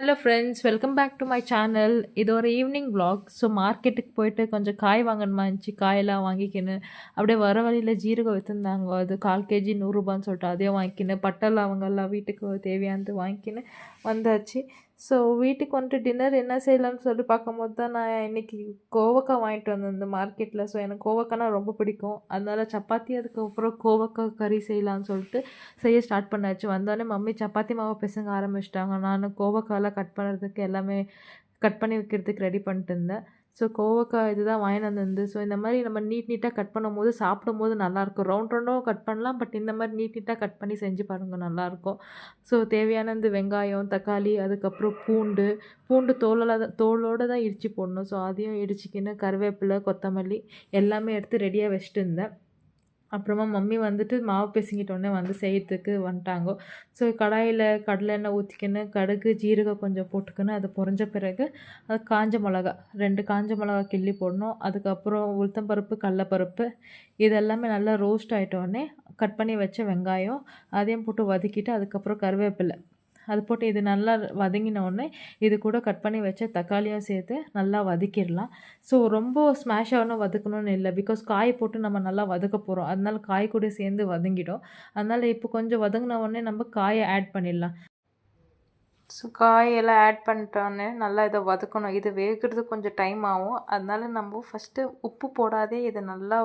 Hello friends, welcome back to my channel. இது ஒரு evening vlog. So மார்க்கெட்டுக்கு போயிட்டு கொஞ்சம் காய் வாங்கணுமா இருந்துச்சு. காயெல்லாம் வாங்கிக்கின்னு அப்படியே வர வழியில் ஜீரகம் விற்றுந்தாங்க. அது 1/4 கேஜி 100 சொல்லிட்டு அதையும் வாங்கிக்கின்னு பட்டை லவங்கெல்லாம் வீட்டுக்கு தேவையானது வாங்கிக்கின்னு வந்தாச்சு. ஸோ வீட்டுக்கு வந்துட்டு டின்னர் என்ன செய்யலாம்னு சொல்லி பார்க்கும்போது தான் நான் இன்றைக்கி கோவக்காய் வாங்கிட்டு வந்தேன் இந்த மார்க்கெட்டில். ஸோ எனக்கு கோவக்காய்னா ரொம்ப பிடிக்கும். அதனால் சப்பாத்தி அதுக்கப்புறம் கோவக்காய் கறி செய்யலான்னு சொல்லிட்டு செய்ய ஸ்டார்ட் பண்ணாச்சு. வந்தோடனே மம்மி சப்பாத்தி மாவை பிசைங்க ஆரம்பிச்சிட்டாங்க. நான் கோவக்காயெல்லாம் கட் பண்ணுறதுக்கு எல்லாமே கட் பண்ணி வைக்கிறதுக்கு ரெடி பண்ணிட்டு இருந்தேன். ஸோ கோவக்காய் இதுதான் வாங்கிட்டு வந்திருந்து. ஸோ இந்த மாதிரி நம்ம நீட்டாக கட் பண்ணும்போது சாப்பிடும்போது நல்லாயிருக்கும். ரவுண்ட் ரவுண்டும் கட் பண்ணலாம், பட் இந்த மாதிரி நீட்டாக கட் பண்ணி செஞ்சு பாருங்கள், நல்லாயிருக்கும். ஸோ தேவையான இந்த வெங்காயம், தக்காளி, அதுக்கப்புறம் பூண்டு தோலோடு தான் இடித்து போடணும். ஸோ அதையும் இடிச்சிக்கின்னு கருவேப்பிலை, கொத்தமல்லி எல்லாமே எடுத்து ரெடியாக வச்சுட்டு இருந்தேன். அப்புறமா மம்மி வந்துட்டு மாவு பிசைஞ்சிட்டோடனே வந்து செய்யறதுக்கு வந்துட்டாங்க. ஸோ கடாயில் கடலெண்ணெய் ஊற்றிக்கின்னு கடுகு, ஜீரகம் கொஞ்சம் போட்டுக்கின்னு அது பொரிஞ்ச பிறகு அது காஞ்ச மிளகா 2 காஞ்ச மிளகா கிள்ளி போடணும். அதுக்கப்புறம் உளுத்தம்பருப்பு, கடலப்பருப்பு இதெல்லாமே நல்லா ரோஸ்ட் ஆகிட்டோடனே கட் பண்ணி வச்ச வெங்காயம் அதையும் போட்டு வதக்கிட்டு அதுக்கப்புறம் கருவேப்பிலை அது போட்டு இது நல்லா வதங்கினோடனே இது கூட கட் பண்ணி வச்ச தக்காளியும் சேர்த்து நல்லா வதக்கிடலாம். ஸோ ரொம்ப ஸ்மாஷ் ஆகணும் வதக்கணும்னு இல்லை, பிகாஸ் காய் போட்டு நம்ம நல்லா வதக்க போகிறோம். அதனால காய் கூட சேர்ந்து வதங்கிடும். அதனால் இப்போ கொஞ்சம் வதங்கின உடனே நம்ம காயை ஆட் பண்ணிடலாம். ஸோ காயெல்லாம் ஆட் பண்ணிட்டோன்னே நல்லா இதை வதக்கணும். இது வேகிறதுக்கு கொஞ்சம் டைம் ஆகும். அதனால நம்ம ஃபஸ்ட்டு உப்பு போடாதே இதை நல்லா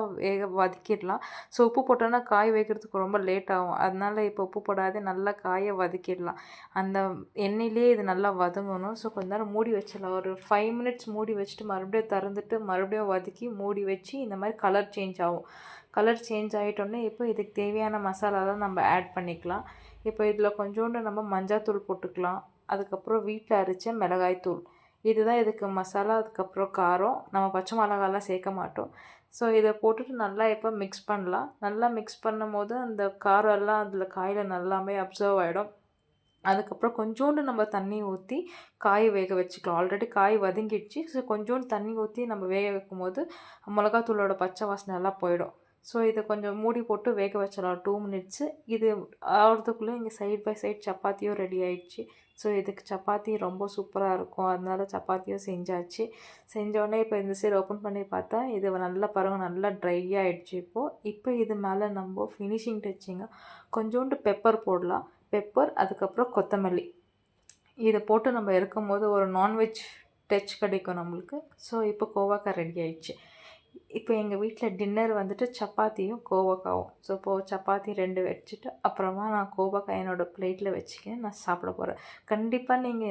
வதக்கிடலாம். ஸோ உப்பு போட்டோன்னா காய் வேகிறதுக்கு ரொம்ப லேட் ஆகும். அதனால இப்போ உப்பு போடாதே நல்லா காயை வதக்கிடலாம். அந்த எண்ணெயிலே இது நல்லா வதங்கணும். ஸோ கொஞ்ச நேரம் மூடி வச்சிடலாம். ஒரு 5 மினிட்ஸ் மூடி வச்சுட்டு மறுபடியும் திறந்துட்டு மறுபடியும் வதக்கி மூடி வச்சு இந்த மாதிரி கலர் சேஞ்ச் ஆகும். கலர் சேஞ்ச் ஆகிட்டோன்னே இப்போ இதுக்கு தேவையான மசாலாலாம் நம்ம ஆட் பண்ணிக்கலாம். இப்போ இதில் கொஞ்சோண்டு நம்ம மஞ்சாத்தூள் போட்டுக்கலாம். அதுக்கப்புறம் வீட்டில் அரைச்ச மிளகாய்த்தூள், இதுதான் இதுக்கு மசாலா. அதுக்கப்புறம் காரம், நம்ம பச்சை மிளகாலாம் சேர்க்க மாட்டோம். ஸோ இதை போட்டுட்டு நல்லா இப்போ மிக்ஸ் பண்ணலாம். நல்லா மிக்ஸ் பண்ணும் போது அந்த காரம் எல்லாம் அதில் காயில் நல்லாமே அப்சர்வ் ஆகிடும். அதுக்கப்புறம் கொஞ்சோண்டு நம்ம தண்ணி ஊற்றி காய் வேக வச்சுக்கலாம். ஆல்ரெடி காய் வதங்கிடுச்சு. ஸோ கொஞ்சோண்டு தண்ணி ஊற்றி நம்ம வேக வைக்கும் போது மிளகாத்தூளோட பச்சை வாசனை எல்லாம் போயிடும். ஸோ இதை கொஞ்சம் மூடி போட்டு வேக வச்சிடலாம் 2 மினிட்ஸு. இது ஆகிறதுக்குள்ளே இங்கே சைட் பை சைட் சப்பாத்தியும் ரெடி ஆகிடுச்சு. ஸோ இதுக்கு சப்பாத்தி ரொம்ப சூப்பராக இருக்கும். அதனால சப்பாத்தியும் செஞ்சாச்சு. செஞ்சோடனே இப்போ இந்த சைடு ஓப்பன் பண்ணி பார்த்தா இது நல்லா பாருங்கள், நல்லா ட்ரை ஆகிடுச்சு. இப்போ இது மேலே நம்ம ஃபினிஷிங் டச்சிங்க கொஞ்சோண்டு பெப்பர் போடலாம். பெப்பர், அதுக்கப்புறம் கொத்தமல்லி இதை போட்டு நம்ம இருக்கும்போது ஒரு நான்வெஜ் டச் கிடைக்கும் நம்மளுக்கு. ஸோ இப்போ கோவக்காய் ரெடி ஆயிடுச்சு. இப்போ எங்கள் வீட்டில் டின்னர் வந்துட்டு சப்பாத்தியும் கோவக்காவும். ஸோ இப்போது சப்பாத்தி 2 வச்சுட்டு அப்புறமா நான் கோவக்காய் என்னோடய பிளேட்டில் வச்சுக்க நான் சாப்பிட போகிறேன். கண்டிப்பாக நீங்கள்